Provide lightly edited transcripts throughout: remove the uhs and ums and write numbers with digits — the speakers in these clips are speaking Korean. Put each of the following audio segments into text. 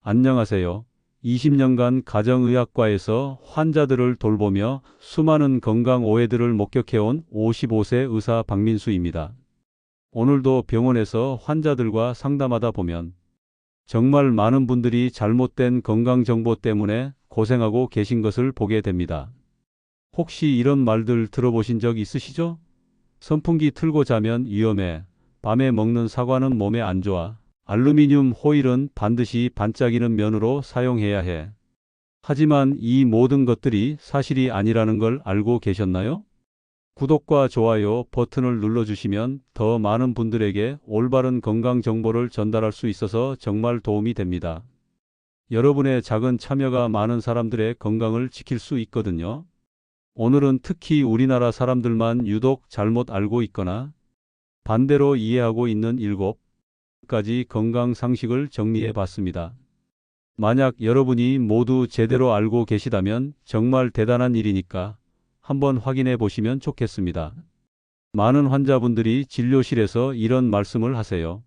안녕하세요. 20년간 가정의학과에서 환자들을 돌보며 수많은 건강 오해들을 목격해온 55세 의사 박민수입니다. 오늘도 병원에서 환자들과 상담하다 보면 정말 많은 분들이 잘못된 건강 정보 때문에 고생하고 계신 것을 보게 됩니다. 혹시 이런 말들 들어보신 적 있으시죠? 선풍기 틀고 자면 위험해. 밤에 먹는 사과는 몸에 안 좋아. 알루미늄 호일은 반드시 반짝이는 면으로 사용해야 해. 하지만 이 모든 것들이 사실이 아니라는 걸 알고 계셨나요? 구독과 좋아요 버튼을 눌러주시면 더 많은 분들에게 올바른 건강 정보를 전달할 수 있어서 정말 도움이 됩니다. 여러분의 작은 참여가 많은 사람들의 건강을 지킬 수 있거든요. 오늘은 특히 우리나라 사람들만 유독 잘못 알고 있거나 반대로 이해하고 있는 7가지 건강 상식을 정리해 봤습니다. 만약 여러분이 모두 제대로 알고 계시다면 정말 대단한 일이니까 한번 확인해 보시면 좋겠습니다. 많은 환자분들이 진료실에서 이런 말씀을 하세요.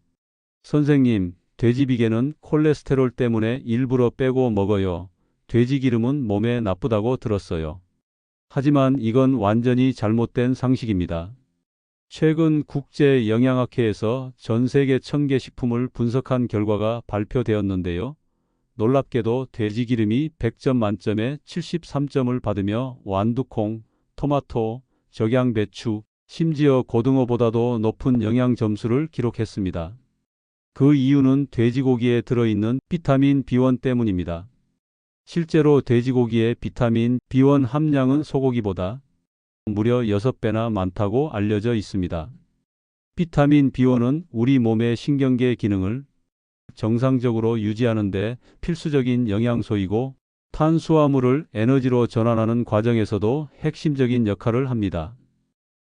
선생님, 돼지비계는 콜레스테롤 때문에 일부러 빼고 먹어요. 돼지기름은 몸에 나쁘다고 들었어요. 하지만 이건 완전히 잘못된 상식입니다. 최근 국제영양학회에서 전 세계 1000개 식품을 분석한 결과가 발표되었는데요. 놀랍게도 돼지기름이 100점 만점에 73점을 받으며 완두콩, 토마토, 적양배추, 심지어 고등어보다도 높은 영양 점수를 기록했습니다. 그 이유는 돼지고기에 들어있는 비타민 B1 때문입니다. 실제로 돼지고기의 비타민 B1 함량은 소고기보다 무려 6배나 많다고 알려져 있습니다. 비타민 B1은 우리 몸의 신경계 기능을 정상적으로 유지하는 데 필수적인 영양소이고 탄수화물을 에너지로 전환하는 과정에서도 핵심적인 역할을 합니다.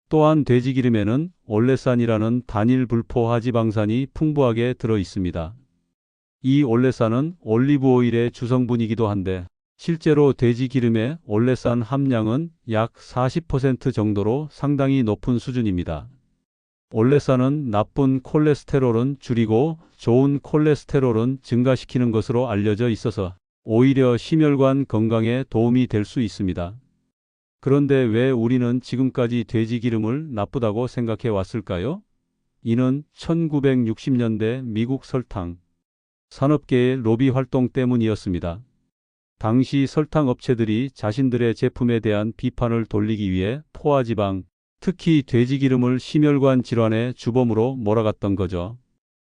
또한 돼지기름에는 올레산이라는 단일 불포화 지방산이 풍부하게 들어 있습니다. 이 올레산은 올리브오일의 주성분이기도 한데 실제로 돼지기름의 올레산 함량은 약 40% 정도로 상당히 높은 수준입니다. 올레산은 나쁜 콜레스테롤은 줄이고 좋은 콜레스테롤은 증가시키는 것으로 알려져 있어서 오히려 심혈관 건강에 도움이 될 수 있습니다. 그런데 왜 우리는 지금까지 돼지기름을 나쁘다고 생각해 왔을까요? 이는 1960년대 미국 설탕 산업계의 로비 활동 때문이었습니다. 당시 설탕 업체들이 자신들의 제품에 대한 비판을 돌리기 위해 포화지방, 특히 돼지기름을 심혈관 질환의 주범으로 몰아갔던 거죠.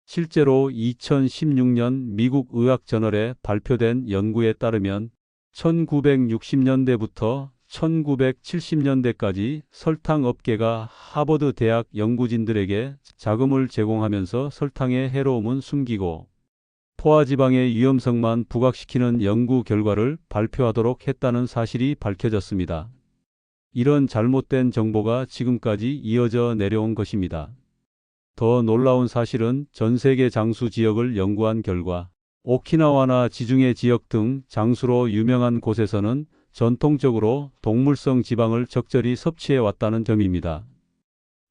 실제로 2016년 미국 의학저널에 발표된 연구에 따르면 1960년대부터 1970년대까지 설탕 업계가 하버드 대학 연구진들에게 자금을 제공하면서 설탕의 해로움은 숨기고 포화지방의 위험성만 부각시키는 연구 결과를 발표하도록 했다는 사실이 밝혀졌습니다. 이런 잘못된 정보가 지금까지 이어져 내려온 것입니다. 더 놀라운 사실은 전 세계 장수 지역을 연구한 결과 오키나와나 지중해 지역 등 장수로 유명한 곳에서는 전통적으로 동물성 지방을 적절히 섭취해 왔다는 점입니다.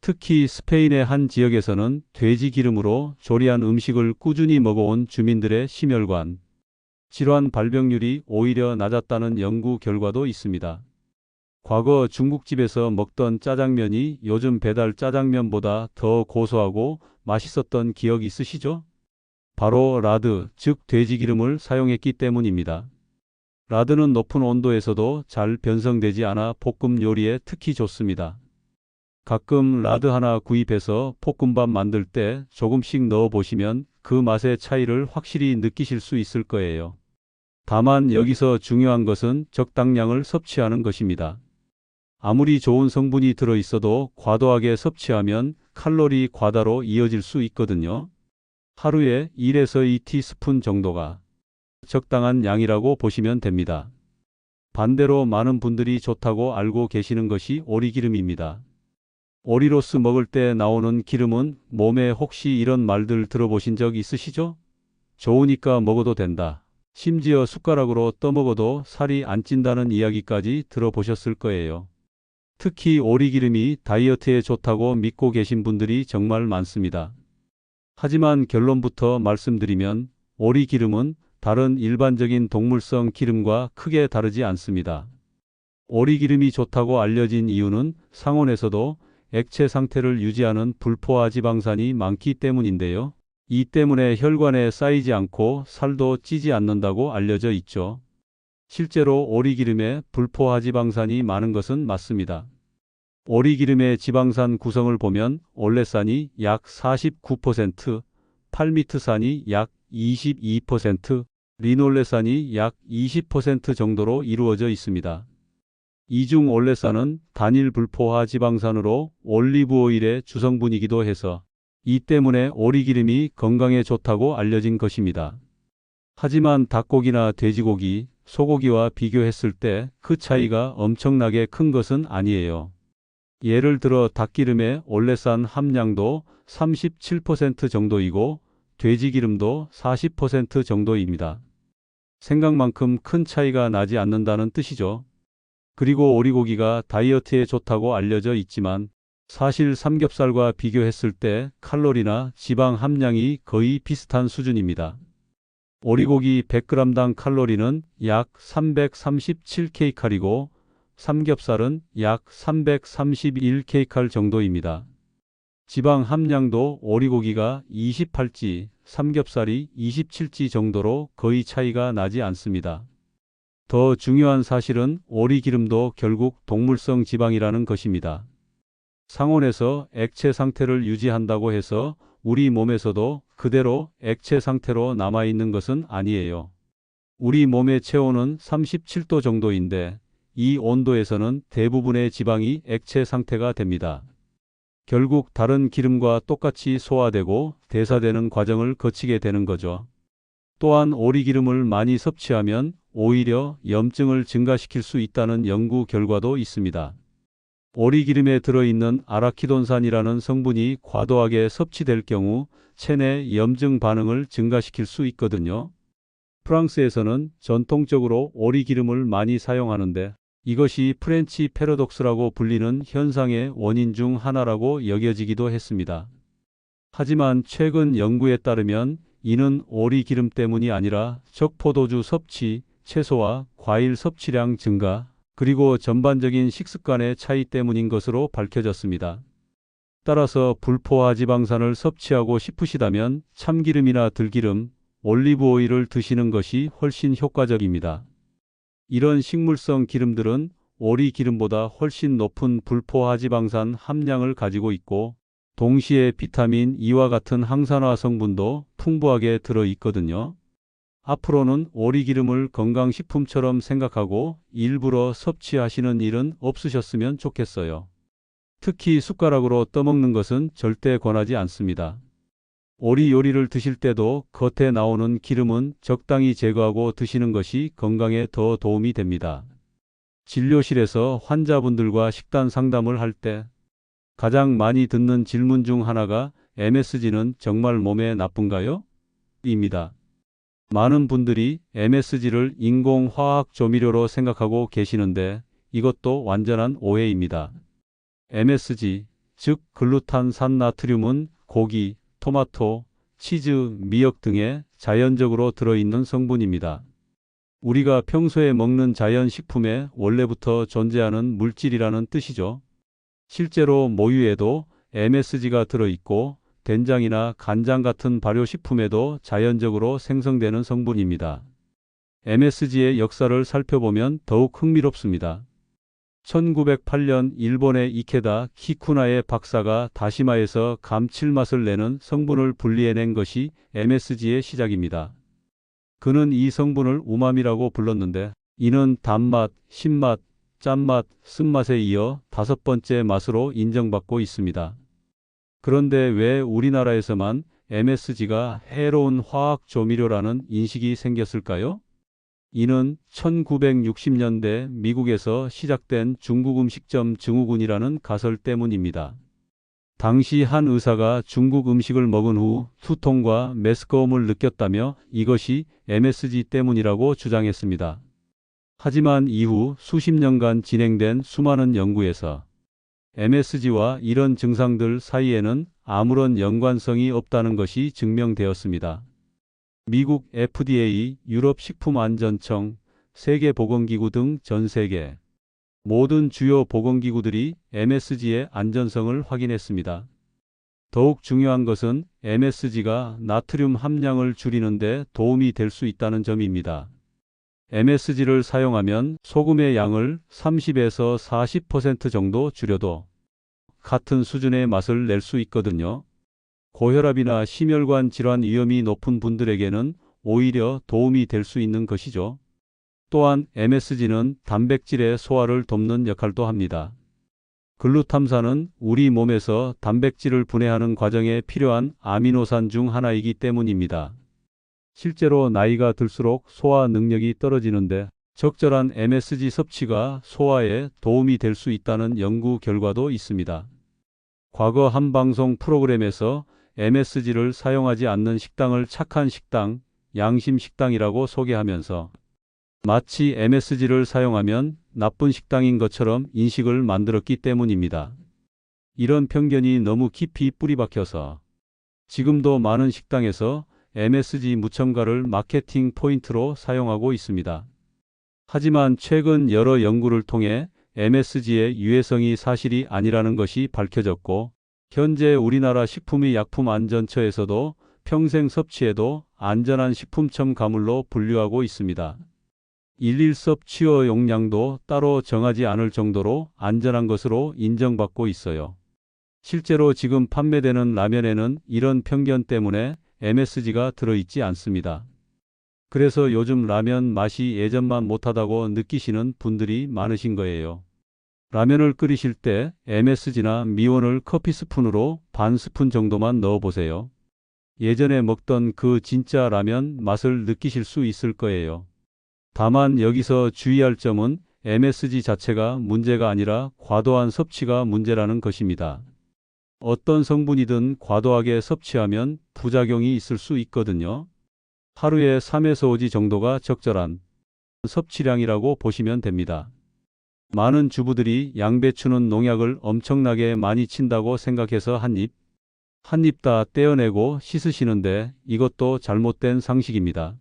특히 스페인의 한 지역에서는 돼지 기름으로 조리한 음식을 꾸준히 먹어온 주민들의 심혈관 질환 발병률이 오히려 낮았다는 연구 결과도 있습니다. 과거 중국집에서 먹던 짜장면이 요즘 배달 짜장면보다 더 고소하고 맛있었던 기억 있으시죠? 바로 라드, 즉 돼지기름을 사용했기 때문입니다. 라드는 높은 온도에서도 잘 변성되지 않아 볶음 요리에 특히 좋습니다. 가끔 라드 하나 구입해서 볶음밥 만들 때 조금씩 넣어 보시면 그 맛의 차이를 확실히 느끼실 수 있을 거예요. 다만 여기서 중요한 것은 적당량을 섭취하는 것입니다. 아무리 좋은 성분이 들어 있어도 과도하게 섭취하면 칼로리 과다로 이어질 수 있거든요. 하루에 1에서 2티스푼 정도가 적당한 양이라고 보시면 됩니다. 반대로 많은 분들이 좋다고 알고 계시는 것이 오리기름입니다. 오리로스 먹을 때 나오는 기름은 몸에 혹시 이런 말들 들어보신 적 있으시죠? 좋으니까 먹어도 된다. 심지어 숟가락으로 떠먹어도 살이 안 찐다는 이야기까지 들어보셨을 거예요. 특히 오리기름이 다이어트에 좋다고 믿고 계신 분들이 정말 많습니다. 하지만 결론부터 말씀드리면 오리기름은 다른 일반적인 동물성 기름과 크게 다르지 않습니다. 오리기름이 좋다고 알려진 이유는 상온에서도 액체 상태를 유지하는 불포화 지방산이 많기 때문인데요. 이 때문에 혈관에 쌓이지 않고 살도 찌지 않는다고 알려져 있죠. 실제로 오리기름에 불포화 지방산이 많은 것은 맞습니다. 오리기름의 지방산 구성을 보면 올레산이 약 49%, 팔미트산이 약 22%, 리놀레산이 약 20% 정도로 이루어져 있습니다. 이 중 올레산은 단일 불포화 지방산으로 올리브 오일의 주성분이기도 해서 이 때문에 오리기름이 건강에 좋다고 알려진 것입니다. 하지만 닭고기나 돼지고기, 소고기와 비교했을 때 그 차이가 엄청나게 큰 것은 아니에요. 예를 들어 닭기름의 올레산 함량도 37% 정도이고 돼지기름도 40% 정도입니다. 생각만큼 큰 차이가 나지 않는다는 뜻이죠. 그리고 오리고기가 다이어트에 좋다고 알려져 있지만 사실 삼겹살과 비교했을 때 칼로리나 지방 함량이 거의 비슷한 수준입니다. 오리고기 100g당 칼로리는 약 337kcal이고 삼겹살은 약 331kcal 정도입니다. 지방 함량도 오리고기가 28지, 삼겹살이 27지 정도로 거의 차이가 나지 않습니다. 더 중요한 사실은 오리기름도 결국 동물성 지방이라는 것입니다. 상온에서 액체 상태를 유지한다고 해서 우리 몸에서도 그대로 액체 상태로 남아있는 것은 아니에요. 우리 몸의 체온은 37도 정도인데 이 온도에서는 대부분의 지방이 액체 상태가 됩니다. 결국 다른 기름과 똑같이 소화되고 대사되는 과정을 거치게 되는 거죠. 또한 오리기름을 많이 섭취하면 오히려 염증을 증가시킬 수 있다는 연구 결과도 있습니다. 오리기름에 들어있는 아라키돈산이라는 성분이 과도하게 섭취될 경우 체내 염증 반응을 증가시킬 수 있거든요. 프랑스에서는 전통적으로 오리기름을 많이 사용하는데 이것이 프렌치 패러독스라고 불리는 현상의 원인 중 하나라고 여겨지기도 했습니다. 하지만 최근 연구에 따르면 이는 오리기름 때문이 아니라 적포도주 섭취, 채소와 과일 섭취량 증가, 그리고 전반적인 식습관의 차이 때문인 것으로 밝혀졌습니다. 따라서 불포화 지방산을 섭취하고 싶으시다면 참기름이나 들기름, 올리브 오일을 드시는 것이 훨씬 효과적입니다. 이런 식물성 기름들은 오리기름보다 훨씬 높은 불포화 지방산 함량을 가지고 있고 동시에 비타민 E와 같은 항산화 성분도 풍부하게 들어 있거든요. 앞으로는 오리기름을 건강식품처럼 생각하고 일부러 섭취하시는 일은 없으셨으면 좋겠어요. 특히 숟가락으로 떠먹는 것은 절대 권하지 않습니다. 오리 요리를 드실 때도 겉에 나오는 기름은 적당히 제거하고 드시는 것이 건강에 더 도움이 됩니다. 진료실에서 환자분들과 식단 상담을 할 때 가장 많이 듣는 질문 중 하나가 MSG는 정말 몸에 나쁜가요? 입니다. 많은 분들이 MSG를 인공화학 조미료로 생각하고 계시는데 이것도 완전한 오해입니다. MSG, 즉 글루탄산 나트륨은 고기, 토마토, 치즈, 미역 등에 자연적으로 들어있는 성분입니다. 우리가 평소에 먹는 자연식품에 원래부터 존재하는 물질이라는 뜻이죠. 실제로 모유에도 MSG가 들어있고 된장이나 간장 같은 발효식품에도 자연적으로 생성되는 성분입니다. MSG의 역사를 살펴보면 더욱 흥미롭습니다. 1908년 일본의 이케다 키쿠나의 박사가 다시마에서 감칠맛을 내는 성분을 분리해낸 것이 MSG의 시작입니다. 그는 이 성분을 우마미라고 불렀는데 이는 단맛, 신맛, 짠맛, 쓴맛에 이어 5번째 맛으로 인정받고 있습니다. 그런데 왜 우리나라에서만 MSG가 해로운 화학 조미료라는 인식이 생겼을까요? 이는 1960년대 미국에서 시작된 중국 음식점 증후군이라는 가설 때문입니다. 당시 한 의사가 중국 음식을 먹은 후 두통과 메스꺼움을 느꼈다며 이것이 MSG 때문이라고 주장했습니다. 하지만 이후 수십 년간 진행된 수많은 연구에서 MSG와 이런 증상들 사이에는 아무런 연관성이 없다는 것이 증명되었습니다. 미국 FDA, 유럽 식품안전청, 세계보건기구 등 전 세계 모든 주요 보건기구들이 MSG의 안전성을 확인했습니다. 더욱 중요한 것은 MSG가 나트륨 함량을 줄이는 데 도움이 될 수 있다는 점입니다. MSG를 사용하면 소금의 양을 30에서 40% 정도 줄여도 같은 수준의 맛을 낼 수 있거든요. 고혈압이나 심혈관 질환 위험이 높은 분들에게는 오히려 도움이 될 수 있는 것이죠. 또한 MSG는 단백질의 소화를 돕는 역할도 합니다. 글루탐산은 우리 몸에서 단백질을 분해하는 과정에 필요한 아미노산 중 하나이기 때문입니다. 실제로 나이가 들수록 소화 능력이 떨어지는데 적절한 MSG 섭취가 소화에 도움이 될 수 있다는 연구 결과도 있습니다. 과거 한 방송 프로그램에서 MSG를 사용하지 않는 식당을 착한 식당, 양심 식당이라고 소개하면서 마치 MSG를 사용하면 나쁜 식당인 것처럼 인식을 만들었기 때문입니다. 이런 편견이 너무 깊이 뿌리박혀서 지금도 많은 식당에서 MSG 무첨가를 마케팅 포인트로 사용하고 있습니다. 하지만 최근 여러 연구를 통해 MSG의 유해성이 사실이 아니라는 것이 밝혀졌고, 현재 우리나라 식품의약품안전처에서도 평생 섭취해도 안전한 식품 첨가물로 분류하고 있습니다. 일일 섭취어 용량도 따로 정하지 않을 정도로 안전한 것으로 인정받고 있어요. 실제로 지금 판매되는 라면에는 이런 편견 때문에 MSG가 들어있지 않습니다. 그래서 요즘 라면 맛이 예전만 못하다고 느끼시는 분들이 많으신 거예요. 라면을 끓이실 때 MSG나 미원을 커피 스푼으로 반 스푼 정도만 넣어보세요. 예전에 먹던 그 진짜 라면 맛을 느끼실 수 있을 거예요. 다만 여기서 주의할 점은 MSG 자체가 문제가 아니라 과도한 섭취가 문제라는 것입니다. 어떤 성분이든 과도하게 섭취하면 부작용이 있을 수 있거든요. 하루에 3에서 5지 정도가 적절한 섭취량이라고 보시면 됩니다. 많은 주부들이 양배추는 농약을 엄청나게 많이 친다고 생각해서 한 입 다 떼어내고 씻으시는데 이것도 잘못된 상식입니다.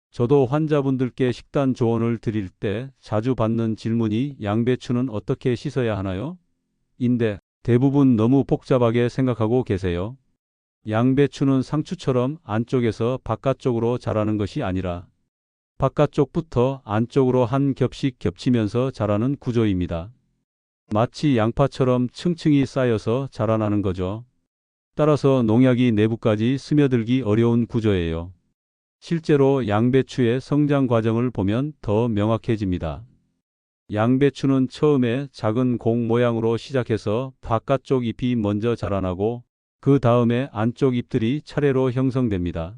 저도 환자분들께 식단 조언을 드릴 때 자주 받는 질문이 양배추는 어떻게 씻어야 하나요? 인데 대부분 너무 복잡하게 생각하고 계세요. 양배추는 상추처럼 안쪽에서 바깥쪽으로 자라는 것이 아니라 바깥쪽부터 안쪽으로 한 겹씩 겹치면서 자라는 구조입니다. 마치 양파처럼 층층이 쌓여서 자라나는 거죠. 따라서 농약이 내부까지 스며들기 어려운 구조예요. 실제로 양배추의 성장 과정을 보면 더 명확해집니다. 양배추는 처음에 작은 공 모양으로 시작해서 바깥쪽 잎이 먼저 자라나고 그 다음에 안쪽 잎들이 차례로 형성됩니다.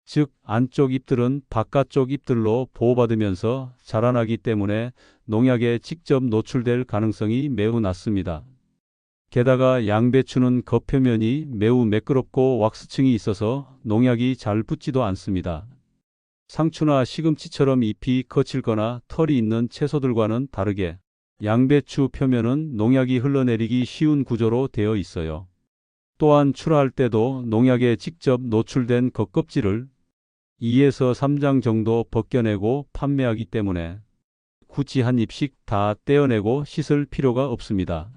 즉, 안쪽 잎들은 바깥쪽 잎들로 보호받으면서 자라나기 때문에 농약에 직접 노출될 가능성이 매우 낮습니다. 게다가 양배추는 겉표면이 매우 매끄럽고 왁스층이 있어서 농약이 잘 붙지도 않습니다. 상추나 시금치처럼 잎이 거칠거나 털이 있는 채소들과는 다르게 양배추 표면은 농약이 흘러내리기 쉬운 구조로 되어 있어요. 또한 출하할 때도 농약에 직접 노출된 겉껍질을 2에서 3장 정도 벗겨내고 판매하기 때문에 굳이 한 입씩 다 떼어내고 씻을 필요가 없습니다.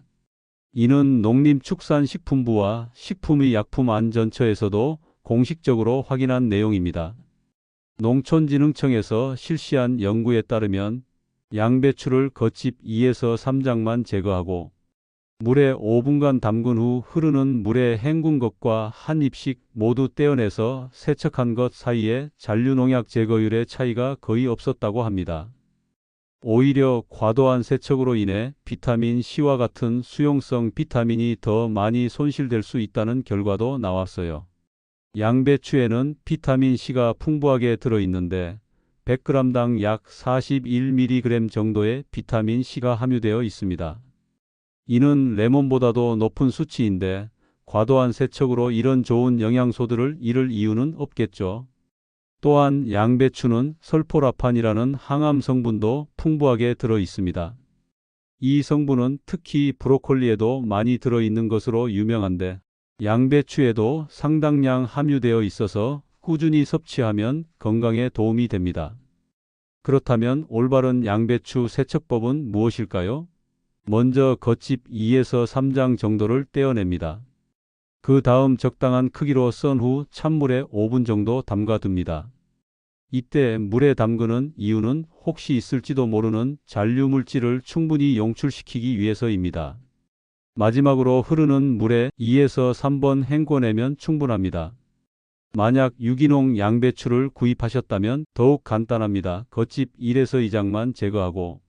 이는 농림축산식품부와 식품의약품안전처에서도 공식적으로 확인한 내용입니다. 농촌진흥청에서 실시한 연구에 따르면 양배추를 겉잎 2에서 3장만 제거하고 물에 5분간 담근 후 흐르는 물에 헹군 것과 한 입씩 모두 떼어내서 세척한 것 사이에 잔류농약 제거율의 차이가 거의 없었다고 합니다. 오히려 과도한 세척으로 인해 비타민 C와 같은 수용성 비타민이 더 많이 손실될 수 있다는 결과도 나왔어요. 양배추에는 비타민 C가 풍부하게 들어있는데 100g당 약 41mg 정도의 비타민 C가 함유되어 있습니다. 이는 레몬보다도 높은 수치인데 과도한 세척으로 이런 좋은 영양소들을 잃을 이유는 없겠죠. 또한 양배추는 설포라판이라는 항암 성분도 풍부하게 들어 있습니다. 이 성분은 특히 브로콜리에도 많이 들어 있는 것으로 유명한데 양배추에도 상당량 함유되어 있어서 꾸준히 섭취하면 건강에 도움이 됩니다. 그렇다면 올바른 양배추 세척법은 무엇일까요? 먼저 겉집 2에서 3장 정도를 떼어냅니다. 그 다음 적당한 크기로 썬 후 찬물에 5분 정도 담가둡니다. 이때 물에 담그는 이유는 혹시 있을지도 모르는 잔류물질을 충분히 용출시키기 위해서입니다. 마지막으로 흐르는 물에 2에서 3번 헹궈내면 충분합니다. 만약 유기농 양배추를 구입하셨다면 더욱 간단합니다. 겉집 1에서 2장만 제거하고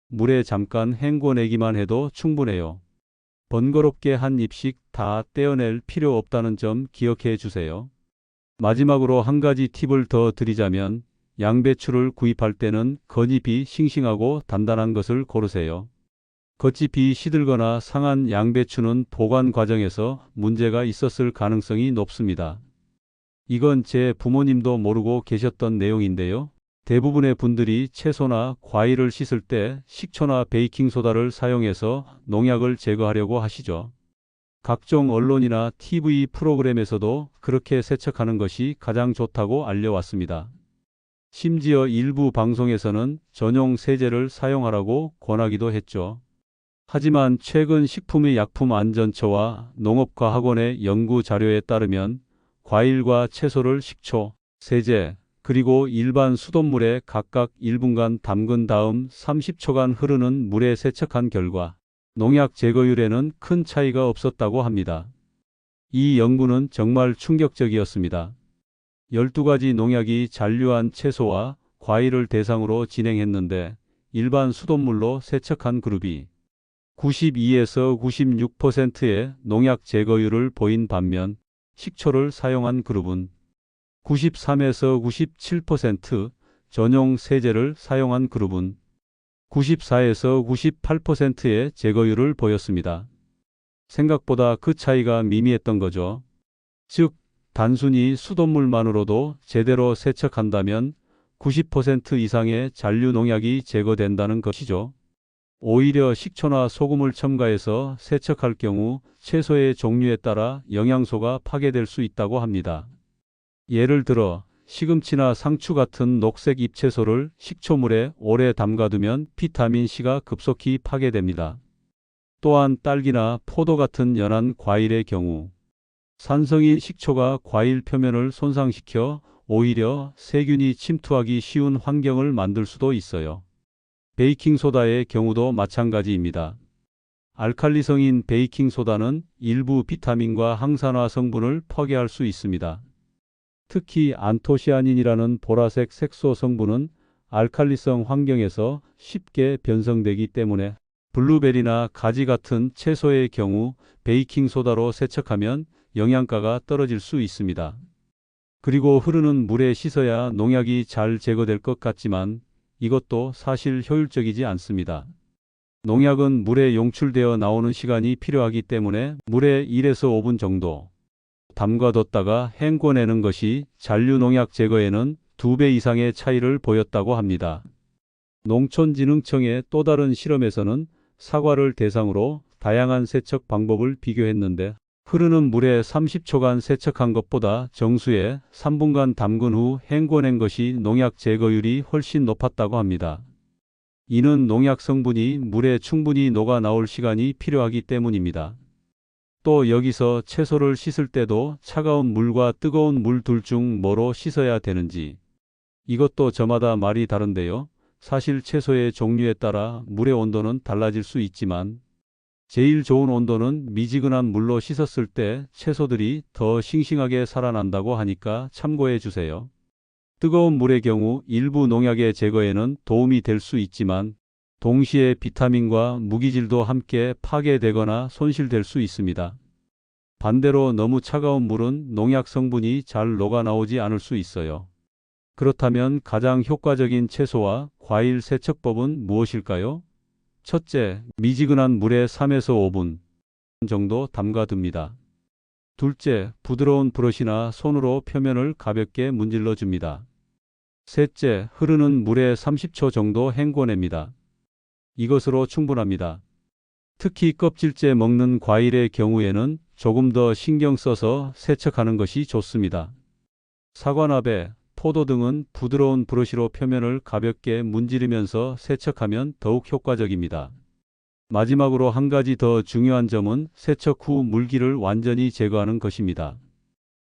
물에 잠깐 헹궈내기만 해도 충분해요. 번거롭게 한 입씩 다 떼어낼 필요 없다는 점 기억해 주세요. 마지막으로 한 가지 팁을 더 드리자면 양배추를 구입할 때는 겉잎이 싱싱하고 단단한 것을 고르세요. 겉잎이 시들거나 상한 양배추는 보관 과정에서 문제가 있었을 가능성이 높습니다. 이건 제 부모님도 모르고 계셨던 내용인데요. 대부분의 분들이 채소나 과일을 씻을 때 식초나 베이킹소다를 사용해서 농약을 제거하려고 하시죠. 각종 언론이나 TV 프로그램에서도 그렇게 세척하는 것이 가장 좋다고 알려왔습니다. 심지어 일부 방송에서는 전용 세제를 사용하라고 권하기도 했죠. 하지만 최근 식품의약품안전처와 농업과학원의 연구 자료에 따르면 과일과 채소를 식초, 세제, 그리고 일반 수돗물에 각각 1분간 담근 다음 30초간 흐르는 물에 세척한 결과 농약 제거율에는 큰 차이가 없었다고 합니다. 이 연구는 정말 충격적이었습니다. 12가지 농약이 잔류한 채소와 과일을 대상으로 진행했는데 일반 수돗물로 세척한 그룹이 92에서 96%의 농약 제거율을 보인 반면 식초를 사용한 그룹은 93에서 97%, 전용 세제를 사용한 그룹은 94에서 98%의 제거율을 보였습니다. 생각보다 그 차이가 미미했던 거죠. 즉, 단순히 수돗물만으로도 제대로 세척한다면 90% 이상의 잔류 농약이 제거된다는 것이죠. 오히려 식초나 소금을 첨가해서 세척할 경우 채소의 종류에 따라 영양소가 파괴될 수 있다고 합니다. 예를 들어 시금치나 상추 같은 녹색 잎채소를 식초물에 오래 담가두면 비타민C가 급속히 파괴됩니다. 또한 딸기나 포도 같은 연한 과일의 경우 산성인 식초가 과일 표면을 손상시켜 오히려 세균이 침투하기 쉬운 환경을 만들 수도 있어요. 베이킹소다의 경우도 마찬가지입니다. 알칼리성인 베이킹소다는 일부 비타민과 항산화 성분을 파괴할 수 있습니다. 특히 안토시아닌이라는 보라색 색소 성분은 알칼리성 환경에서 쉽게 변성되기 때문에 블루베리나 가지 같은 채소의 경우 베이킹소다로 세척하면 영양가가 떨어질 수 있습니다. 그리고 흐르는 물에 씻어야 농약이 잘 제거될 것 같지만 이것도 사실 효율적이지 않습니다. 농약은 물에 용출되어 나오는 시간이 필요하기 때문에 물에 1에서 5분 정도 담가뒀다가 헹궈내는 것이 잔류 농약 제거에는 2배 이상의 차이를 보였다고 합니다. 농촌진흥청의 또 다른 실험에서는 사과를 대상으로 다양한 세척 방법을 비교했는데 흐르는 물에 30초간 세척한 것보다 정수에 3분간 담근 후 헹궈낸 것이 농약 제거율이 훨씬 높았다고 합니다. 이는 농약 성분이 물에 충분히 녹아 나올 시간이 필요하기 때문입니다. 또 여기서 채소를 씻을 때도 차가운 물과 뜨거운 물 둘 중 뭐로 씻어야 되는지 이것도 저마다 말이 다른데요. 사실 채소의 종류에 따라 물의 온도는 달라질 수 있지만 제일 좋은 온도는 미지근한 물로 씻었을 때 채소들이 더 싱싱하게 살아난다고 하니까 참고해 주세요. 뜨거운 물의 경우 일부 농약의 제거에는 도움이 될 수 있지만 동시에 비타민과 무기질도 함께 파괴되거나 손실될 수 있습니다. 반대로 너무 차가운 물은 농약 성분이 잘 녹아 나오지 않을 수 있어요. 그렇다면 가장 효과적인 채소와 과일 세척법은 무엇일까요? 첫째, 미지근한 물에 3에서 5분 정도 담가둡니다. 둘째, 부드러운 브러시나 손으로 표면을 가볍게 문질러 줍니다. 셋째, 흐르는 물에 30초 정도 헹궈냅니다. 이것으로 충분합니다. 특히 껍질째 먹는 과일의 경우에는 조금 더 신경 써서 세척하는 것이 좋습니다. 사과나베, 포도 등은 부드러운 브러쉬로 표면을 가볍게 문지르면서 세척하면 더욱 효과적입니다. 마지막으로 한 가지 더 중요한 점은 세척 후 물기를 완전히 제거하는 것입니다.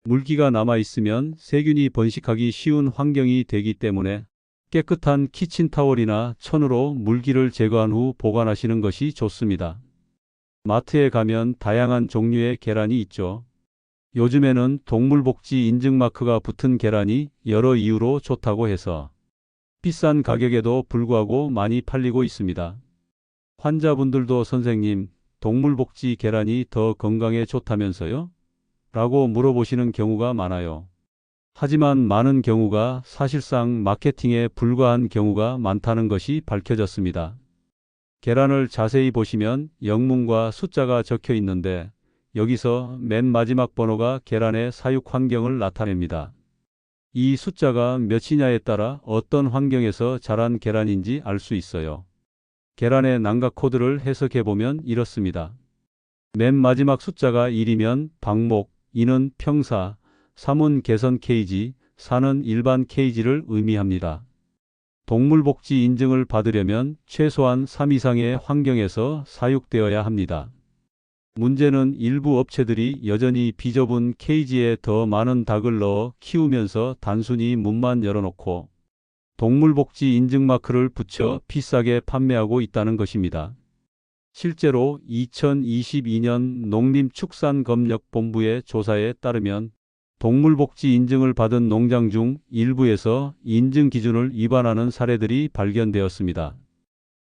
물기가 남아있으면 세균이 번식하기 쉬운 환경이 되기 때문에 깨끗한 키친타월이나 천으로 물기를 제거한 후 보관하시는 것이 좋습니다. 마트에 가면 다양한 종류의 계란이 있죠. 요즘에는 동물복지 인증마크가 붙은 계란이 여러 이유로 좋다고 해서 비싼 가격에도 불구하고 많이 팔리고 있습니다. 환자분들도 선생님, 동물복지 계란이 더 건강에 좋다면서요? 라고 물어보시는 경우가 많아요. 하지만 많은 경우가 사실상 마케팅에 불과한 경우가 많다는 것이 밝혀졌습니다. 계란을 자세히 보시면 영문과 숫자가 적혀 있는데 여기서 맨 마지막 번호가 계란의 사육 환경을 나타냅니다. 이 숫자가 몇이냐에 따라 어떤 환경에서 자란 계란인지 알 수 있어요. 계란의 난각 코드를 해석해 보면 이렇습니다. 맨 마지막 숫자가 1이면 방목, 2는 평사, 3은 개선 케이지, 4는 일반 케이지를 의미합니다. 동물복지 인증을 받으려면 최소한 3 이상의 환경에서 사육되어야 합니다. 문제는 일부 업체들이 여전히 비좁은 케이지에 더 많은 닭을 넣어 키우면서 단순히 문만 열어놓고 동물복지 인증마크를 붙여 비싸게 판매하고 있다는 것입니다. 실제로 2022년 농림축산검역본부의 조사에 따르면 동물복지 인증을 받은 농장 중 일부에서 인증 기준을 위반하는 사례들이 발견되었습니다.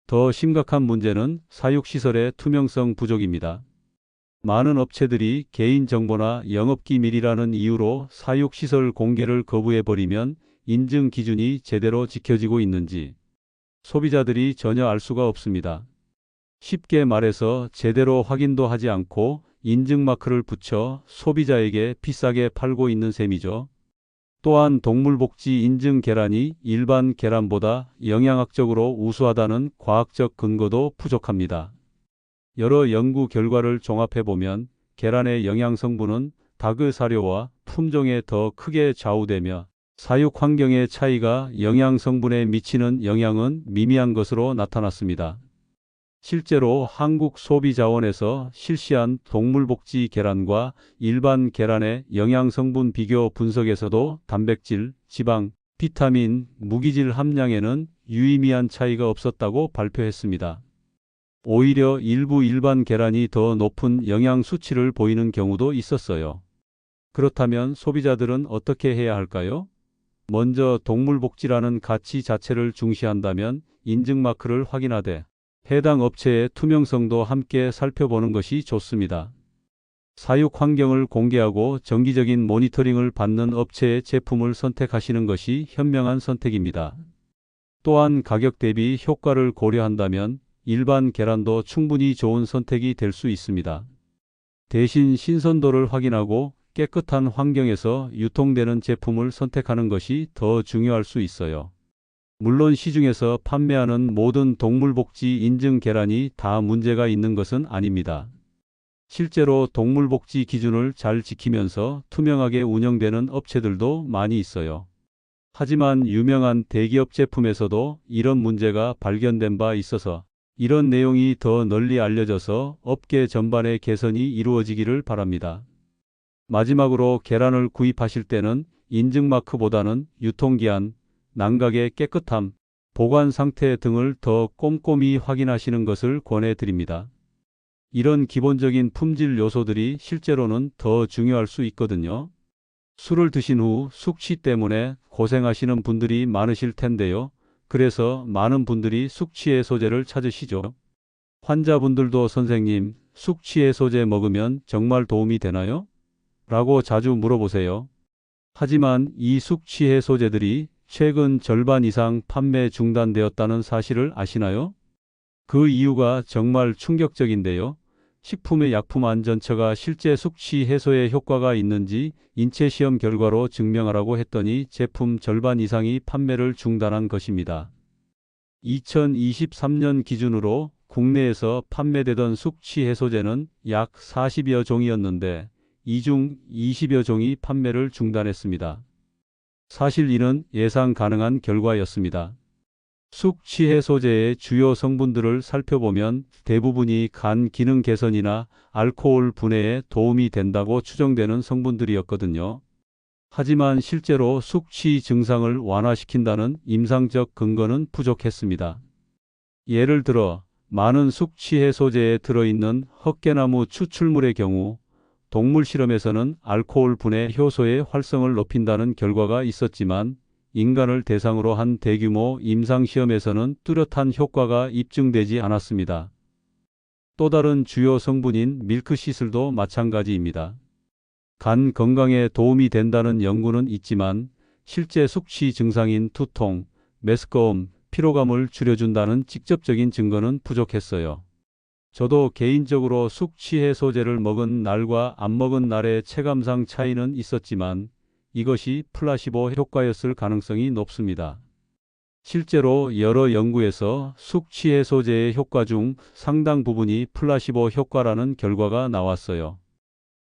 더 심각한 문제는 사육시설의 투명성 부족입니다. 많은 업체들이 개인정보나 영업기밀이라는 이유로 사육시설 공개를 거부해버리면 인증 기준이 제대로 지켜지고 있는지 소비자들이 전혀 알 수가 없습니다. 쉽게 말해서 제대로 확인도 하지 않고 인증마크를 붙여 소비자에게 비싸게 팔고 있는 셈이죠. 또한 동물복지 인증 계란이 일반 계란보다 영양학적으로 우수하다는 과학적 근거도 부족합니다. 여러 연구 결과를 종합해보면 계란의 영양 성분은 닭의 사료와 품종에 더 크게 좌우되며 사육 환경의 차이가 영양 성분에 미치는 영향은 미미한 것으로 나타났습니다. 실제로 한국소비자원에서 실시한 동물복지 계란과 일반 계란의 영양성분 비교 분석에서도 단백질, 지방, 비타민, 무기질 함량에는 유의미한 차이가 없었다고 발표했습니다. 오히려 일부 일반 계란이 더 높은 영양 수치를 보이는 경우도 있었어요. 그렇다면 소비자들은 어떻게 해야 할까요? 먼저 동물복지라는 가치 자체를 중시한다면 인증마크를 확인하되 해당 업체의 투명성도 함께 살펴보는 것이 좋습니다. 사육 환경을 공개하고 정기적인 모니터링을 받는 업체의 제품을 선택하시는 것이 현명한 선택입니다. 또한 가격 대비 효과를 고려한다면 일반 계란도 충분히 좋은 선택이 될 수 있습니다. 대신 신선도를 확인하고 깨끗한 환경에서 유통되는 제품을 선택하는 것이 더 중요할 수 있어요. 물론 시중에서 판매하는 모든 동물복지 인증 계란이 다 문제가 있는 것은 아닙니다. 실제로 동물복지 기준을 잘 지키면서 투명하게 운영되는 업체들도 많이 있어요. 하지만 유명한 대기업 제품에서도 이런 문제가 발견된 바 있어서 이런 내용이 더 널리 알려져서 업계 전반의 개선이 이루어지기를 바랍니다. 마지막으로 계란을 구입하실 때는 인증마크보다는 유통기한, 난각의 깨끗함, 보관 상태 등을 더 꼼꼼히 확인하시는 것을 권해드립니다. 이런 기본적인 품질 요소들이 실제로는 더 중요할 수 있거든요. 술을 드신 후 숙취 때문에 고생하시는 분들이 많으실 텐데요. 그래서 많은 분들이 숙취해소제를 찾으시죠. 환자분들도 선생님, 숙취해소제 먹으면 정말 도움이 되나요? 라고 자주 물어보세요. 하지만 이 숙취해소제들이 최근 절반 이상 판매 중단되었다는 사실을 아시나요? 그 이유가 정말 충격적인데요. 식품의약품안전처가 실제 숙취 해소에 효과가 있는지 인체시험 결과로 증명하라고 했더니 제품 절반 이상이 판매를 중단한 것입니다. 2023년 기준으로 국내에서 판매되던 숙취 해소제는 약 40여 종이었는데 이 중 20여 종이 판매를 중단했습니다. 사실 이는 예상 가능한 결과였습니다. 숙취해소제의 주요 성분들을 살펴보면 대부분이 간 기능 개선이나 알코올 분해에 도움이 된다고 추정되는 성분들이었거든요. 하지만 실제로 숙취 증상을 완화시킨다는 임상적 근거는 부족했습니다. 예를 들어 많은 숙취해소제에 들어있는 헛개나무 추출물의 경우 동물 실험에서는 알코올 분해 효소의 활성을 높인다는 결과가 있었지만 인간을 대상으로 한 대규모 임상시험에서는 뚜렷한 효과가 입증되지 않았습니다. 또 다른 주요 성분인 밀크시슬도 마찬가지입니다. 간 건강에 도움이 된다는 연구는 있지만 실제 숙취 증상인 두통, 메스꺼움, 피로감을 줄여준다는 직접적인 증거는 부족했어요. 저도 개인적으로 숙취해소제를 먹은 날과 안 먹은 날의 체감상 차이는 있었지만 이것이 플라시보 효과였을 가능성이 높습니다. 실제로 여러 연구에서 숙취해소제의 효과 중 상당 부분이 플라시보 효과라는 결과가 나왔어요.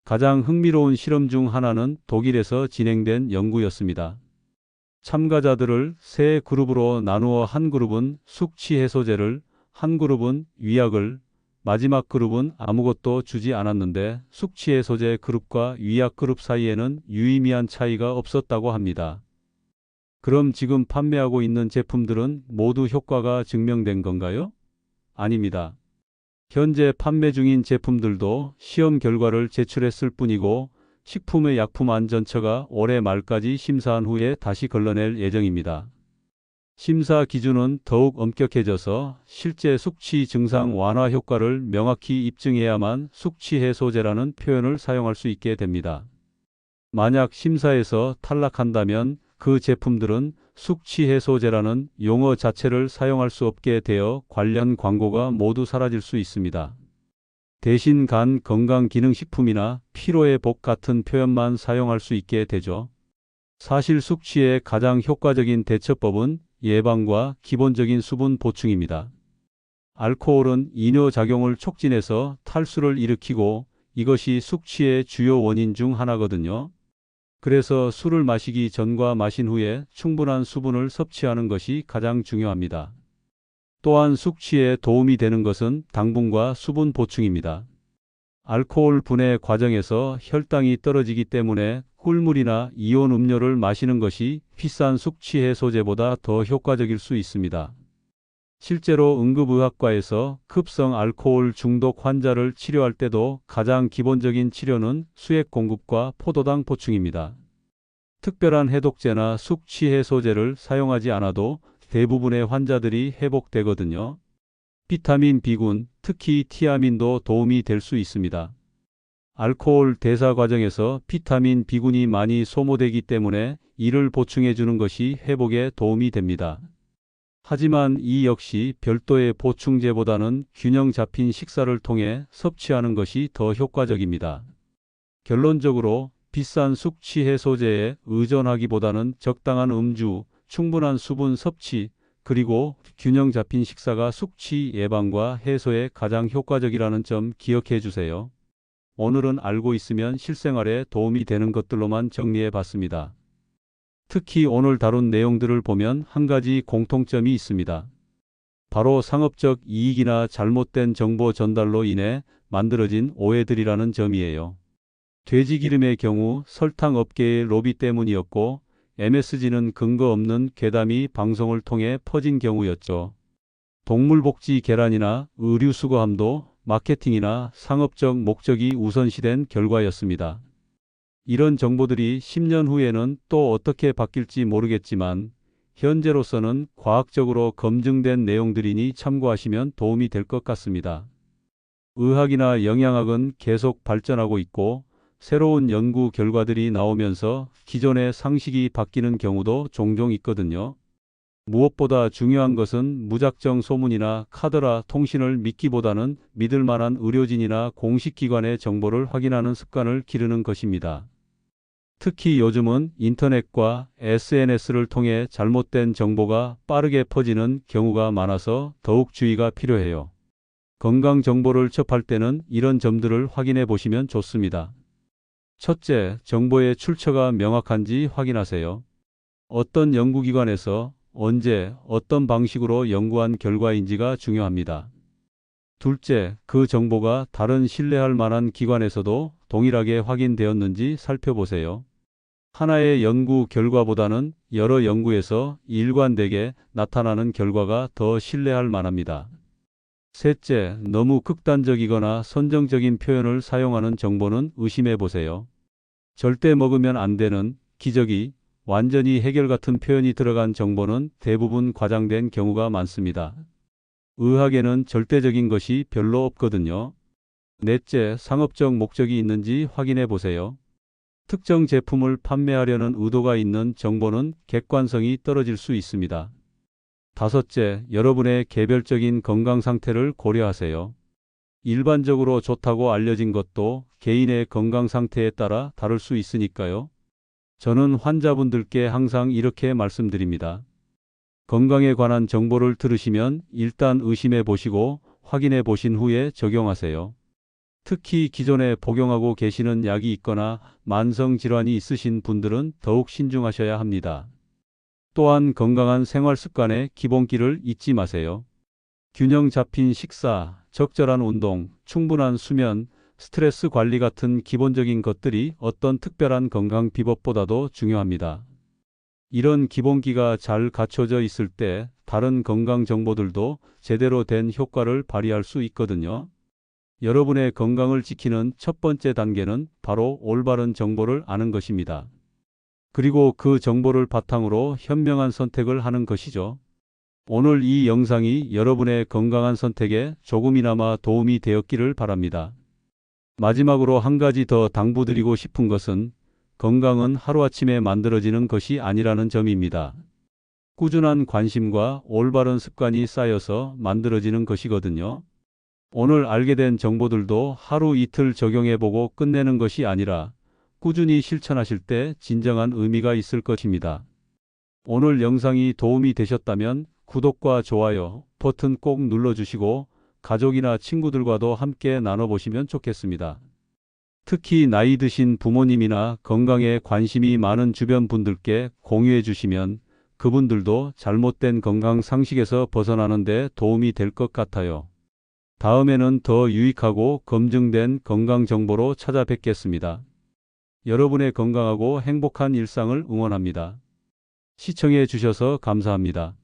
가장 흥미로운 실험 중 하나는 독일에서 진행된 연구였습니다. 참가자들을 세 그룹으로 나누어 한 그룹은 숙취해소제를, 한 그룹은 위약을, 마지막 그룹은 아무것도 주지 않았는데 숙취해소제 그룹과 위약 그룹 사이에는 유의미한 차이가 없었다고 합니다. 그럼 지금 판매하고 있는 제품들은 모두 효과가 증명된 건가요? 아닙니다. 현재 판매 중인 제품들도 시험 결과를 제출했을 뿐이고 식품의 약품안전처가 올해 말까지 심사한 후에 다시 걸러낼 예정입니다. 심사 기준은 더욱 엄격해져서 실제 숙취 증상 완화 효과를 명확히 입증해야만 숙취해소제라는 표현을 사용할 수 있게 됩니다. 만약 심사에서 탈락한다면 그 제품들은 숙취해소제라는 용어 자체를 사용할 수 없게 되어 관련 광고가 모두 사라질 수 있습니다. 대신 간 건강기능식품이나 피로회복 같은 표현만 사용할 수 있게 되죠. 사실 숙취의 가장 효과적인 대처법은 예방과 기본적인 수분 보충입니다. 알코올은 이뇨작용을 촉진해서 탈수를 일으키고 이것이 숙취의 주요 원인 중 하나거든요. 그래서 술을 마시기 전과 마신 후에 충분한 수분을 섭취하는 것이 가장 중요합니다. 또한 숙취에 도움이 되는 것은 당분과 수분 보충입니다. 알코올 분해 과정에서 혈당이 떨어지기 때문에 꿀물이나 이온 음료를 마시는 것이 비싼 숙취해소제보다 더 효과적일 수 있습니다. 실제로 응급의학과에서 급성 알코올 중독 환자를 치료할 때도 가장 기본적인 치료는 수액 공급과 포도당 보충입니다. 특별한 해독제나 숙취해소제를 사용하지 않아도 대부분의 환자들이 회복되거든요. 비타민 B군, 특히 티아민도 도움이 될 수 있습니다. 알코올 대사 과정에서 비타민 B군이 많이 소모되기 때문에 이를 보충해 주는 것이 회복에 도움이 됩니다. 하지만 이 역시 별도의 보충제보다는 균형 잡힌 식사를 통해 섭취하는 것이 더 효과적입니다. 결론적으로 비싼 숙취해소제에 의존하기보다는 적당한 음주, 충분한 수분 섭취, 그리고 균형 잡힌 식사가 숙취 예방과 해소에 가장 효과적이라는 점 기억해 주세요. 오늘은 알고 있으면 실생활에 도움이 되는 것들로만 정리해 봤습니다. 특히 오늘 다룬 내용들을 보면 한 가지 공통점이 있습니다. 바로 상업적 이익이나 잘못된 정보 전달로 인해 만들어진 오해들이라는 점이에요. 돼지기름의 경우 설탕 업계의 로비 때문이었고 MSG는 근거 없는 괴담이 방송을 통해 퍼진 경우였죠. 동물복지 계란이나 의류수거함도 마케팅이나 상업적 목적이 우선시된 결과였습니다. 이런 정보들이 10년 후에는 또 어떻게 바뀔지 모르겠지만 현재로서는 과학적으로 검증된 내용들이니 참고하시면 도움이 될 것 같습니다. 의학이나 영양학은 계속 발전하고 있고 새로운 연구 결과들이 나오면서 기존의 상식이 바뀌는 경우도 종종 있거든요. 무엇보다 중요한 것은 무작정 소문이나 카더라 통신을 믿기보다는 믿을 만한 의료진이나 공식기관의 정보를 확인하는 습관을 기르는 것입니다. 특히 요즘은 인터넷과 SNS를 통해 잘못된 정보가 빠르게 퍼지는 경우가 많아서 더욱 주의가 필요해요. 건강 정보를 접할 때는 이런 점들을 확인해 보시면 좋습니다. 첫째, 정보의 출처가 명확한지 확인하세요. 어떤 연구기관에서 언제 어떤 방식으로 연구한 결과인지가 중요합니다. 둘째, 그 정보가 다른 신뢰할 만한 기관에서도 동일하게 확인되었는지 살펴보세요. 하나의 연구 결과보다는 여러 연구에서 일관되게 나타나는 결과가 더 신뢰할 만합니다. 셋째, 너무 극단적이거나 선정적인 표현을 사용하는 정보는 의심해 보세요. 절대 먹으면 안 되는, 기저귀, 완전히 해결 같은 표현이 들어간 정보는 대부분 과장된 경우가 많습니다. 의학에는 절대적인 것이 별로 없거든요. 넷째, 상업적 목적이 있는지 확인해 보세요. 특정 제품을 판매하려는 의도가 있는 정보는 객관성이 떨어질 수 있습니다. 다섯째, 여러분의 개별적인 건강 상태를 고려하세요. 일반적으로 좋다고 알려진 것도 개인의 건강 상태에 따라 다를 수 있으니까요. 저는 환자분들께 항상 이렇게 말씀드립니다. 건강에 관한 정보를 들으시면 일단 의심해 보시고 확인해 보신 후에 적용하세요. 특히 기존에 복용하고 계시는 약이 있거나 만성 질환이 있으신 분들은 더욱 신중하셔야 합니다. 또한 건강한 생활 습관의 기본기를 잊지 마세요. 균형 잡힌 식사, 적절한 운동, 충분한 수면, 스트레스 관리 같은 기본적인 것들이 어떤 특별한 건강 비법보다도 중요합니다. 이런 기본기가 잘 갖춰져 있을 때 다른 건강 정보들도 제대로 된 효과를 발휘할 수 있거든요. 여러분의 건강을 지키는 첫 번째 단계는 바로 올바른 정보를 아는 것입니다. 그리고 그 정보를 바탕으로 현명한 선택을 하는 것이죠. 오늘 이 영상이 여러분의 건강한 선택에 조금이나마 도움이 되었기를 바랍니다. 마지막으로 한 가지 더 당부드리고 싶은 것은 건강은 하루아침에 만들어지는 것이 아니라는 점입니다. 꾸준한 관심과 올바른 습관이 쌓여서 만들어지는 것이거든요. 오늘 알게 된 정보들도 하루 이틀 적용해보고 끝내는 것이 아니라 꾸준히 실천하실 때 진정한 의미가 있을 것입니다. 오늘 영상이 도움이 되셨다면 구독과 좋아요 버튼 꼭 눌러주시고 가족이나 친구들과도 함께 나눠보시면 좋겠습니다. 특히 나이 드신 부모님이나 건강에 관심이 많은 주변 분들께 공유해 주시면 그분들도 잘못된 건강 상식에서 벗어나는 데 도움이 될 것 같아요. 다음에는 더 유익하고 검증된 건강 정보로 찾아뵙겠습니다. 여러분의 건강하고 행복한 일상을 응원합니다. 시청해 주셔서 감사합니다.